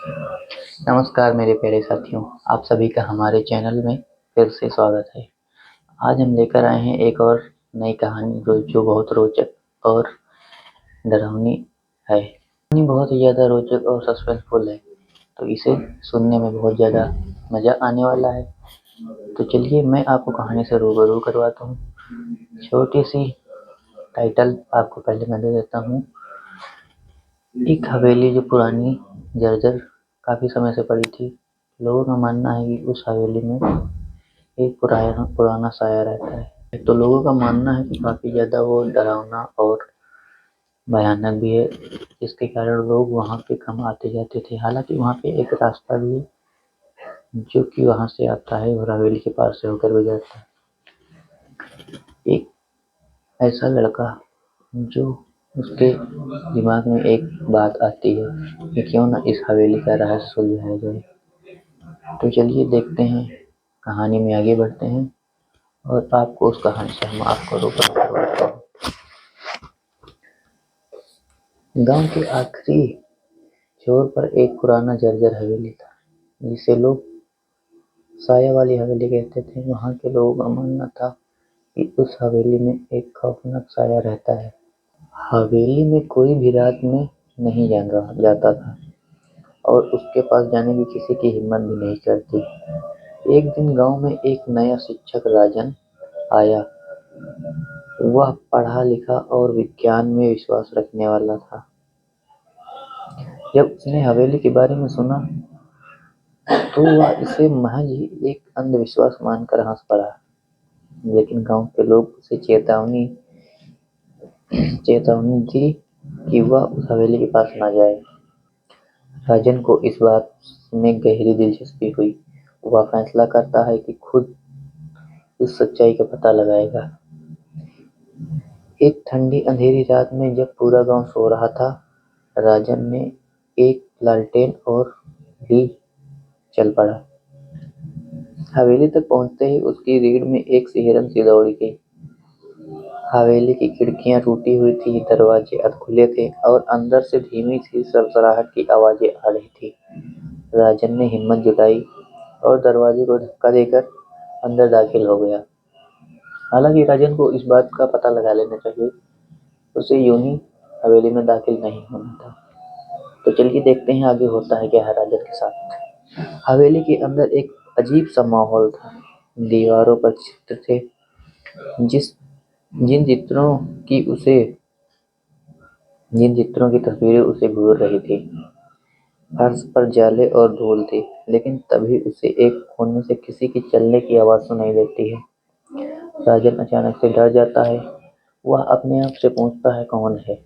नमस्कार मेरे प्यारे साथियों, आप सभी का हमारे चैनल में फिर से स्वागत है। आज हम लेकर आए हैं एक और नई कहानी जो बहुत रोचक और डरावनी है। कहानी बहुत ही ज़्यादा रोचक और सस्पेंसफुल है, तो इसे सुनने में बहुत ज़्यादा मज़ा आने वाला है। तो चलिए मैं आपको कहानी से रूबरू करवाता हूँ। छोटी सी टाइटल आपको पहले मैं दे देता हूँ। एक हवेली जो पुरानी जर्जर काफ़ी समय से पड़ी थी। लोगों का मानना है कि उस हवेली में एक पुराना साया रहता है। तो लोगों का मानना है कि काफ़ी ज़्यादा वो डरावना और भयानक भी है, जिसके कारण लोग वहाँ पे कम आते जाते थे। हालांकि वहाँ पे एक रास्ता भी है जो कि वहाँ से आता है और हवेली के पास से होकर गुजरता है। एक ऐसा लड़का जो उसके दिमाग में एक बात आती है कि क्यों ना इस हवेली का रहस्य सुलझाया जाए। तो चलिए देखते हैं, कहानी में आगे बढ़ते हैं और आपको उस कहानी से हम आपको रूबरू करवाते हैं। गांव के आखिरी छोर पर एक पुराना जर्जर हवेली था, जिसे लोग साया वाली हवेली कहते थे। वहां के लोगों का मानना था कि उस हवेली में एक खौफनाक साया रहता है। हवेली में कोई भी रात में नहीं जाता था और उसके पास जाने की किसी की हिम्मत भी नहीं करती। एक दिन गांव में एक नया शिक्षक राजन आया। वह पढ़ा लिखा और विज्ञान में विश्वास रखने वाला था। जब उसने हवेली के बारे में सुना तो वह इसे महज ही एक अंधविश्वास मानकर हंस पड़ा। लेकिन गांव के लोग उसे चेतावनी दी कि वह उस हवेली के पास न जाए। राजन को इस बात में गहरी दिलचस्पी हुई। वह फैसला करता है कि खुद उस सच्चाई का पता लगाएगा। एक ठंडी अंधेरी रात में जब पूरा गांव सो रहा था, राजन ने एक लालटेन और ली चल पड़ा। हवेली तक पहुंचते ही उसकी रीढ़ में एक सिहरन सी दौड़ गई। हवेली की खिड़कियां टूटी हुई थी, दरवाजे अधखुले थे और अंदर से धीमी सी सरसराहट की आवाजें आ रही थी। राजन ने हिम्मत जुटाई और दरवाजे को धक्का देकर अंदर दाखिल हो गया। हालांकि राजन को इस बात का पता लगा लेना चाहिए, उसे यूं ही हवेली में दाखिल नहीं होना था। तो चलिए देखते हैं आगे होता है क्या है राजन के साथ। हवेली के अंदर एक अजीब सा माहौल था। दीवारों पर चित्र थे, जिस जिन चित्रों की उसे जिन चित्रों की तस्वीरें उसे घूर रही थी। फर्श पर जाले और धूल थी, लेकिन तभी उसे एक कोने से किसी की चलने की आवाज सुनाई देती है। राजन अचानक से डर जाता है। वह अपने आप से पूछता है, कौन है?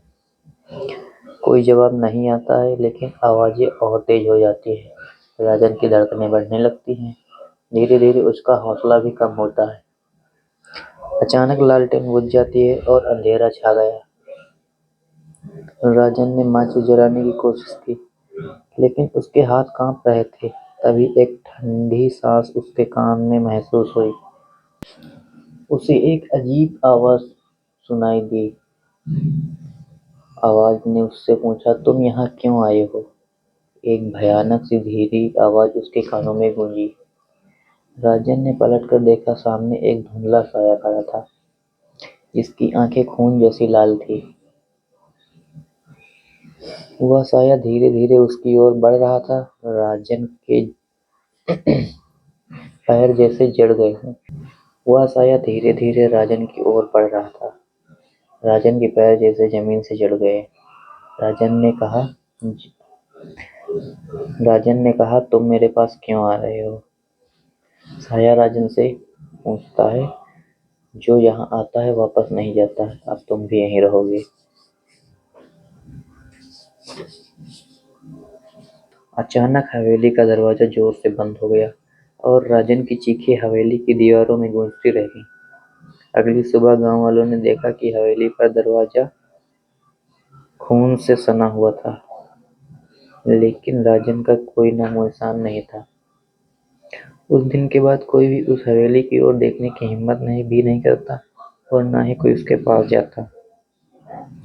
कोई जवाब नहीं आता है, लेकिन आवाजें और तेज हो जाती है। राजन की धड़कनें बढ़ने लगती हैं। धीरे धीरे उसका हौसला भी कम होता है। अचानक लालटेन बुझ जाती है और अंधेरा छा गया। राजन ने माचिस जलाने की कोशिश की, लेकिन उसके हाथ कांप रहे थे। तभी एक ठंडी सांस उसके कान में महसूस हुई। उसे एक अजीब आवाज सुनाई दी। आवाज ने उससे पूछा, तुम यहाँ क्यों आए हो? एक भयानक सी धीरी आवाज उसके कानों में गूंजी। राजन ने पलटकर देखा, सामने एक धुंधला साया खड़ा था, जिसकी आंखें खून जैसी लाल थी। वह साया धीरे धीरे उसकी ओर बढ़ रहा था। राजन के पैर जैसे जड़ गए हों। वह साया धीरे धीरे राजन की ओर बढ़ रहा था। राजन के पैर जैसे जमीन से जड़ गए। राजन ने कहा तुम मेरे पास क्यों आ रहे हो? साया राजन से पूछता है, जो यहाँ आता है वापस नहीं जाता, अब तुम भी यहीं रहोगे। अचानक हवेली का दरवाजा जोर से बंद हो गया और राजन की चीखें हवेली की दीवारों में गूंजती रही। अगली सुबह गांव वालों ने देखा कि हवेली पर दरवाजा खून से सना हुआ था, लेकिन राजन का कोई नामो निशान नहीं था। उस दिन के बाद कोई भी उस हवेली की ओर देखने की हिम्मत नहीं करता और ना ही कोई उसके पास जाता।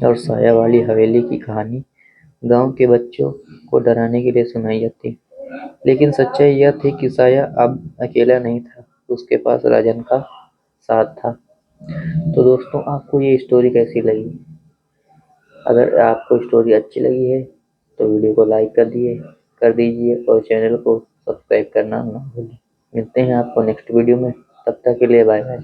और साया वाली हवेली की कहानी गांव के बच्चों को डराने के लिए सुनाई जाती। लेकिन सच्चाई यह थी कि साया अब अकेला नहीं था, उसके पास राजन का साथ था। तो दोस्तों, आपको ये स्टोरी कैसी लगी? अगर आपको स्टोरी अच्छी लगी है तो वीडियो को लाइक कर दीजिए और चैनल को सब्सक्राइब करना ना भूलें। मिलते हैं आपको नेक्स्ट वीडियो में, तब तक के लिए बाय बाय।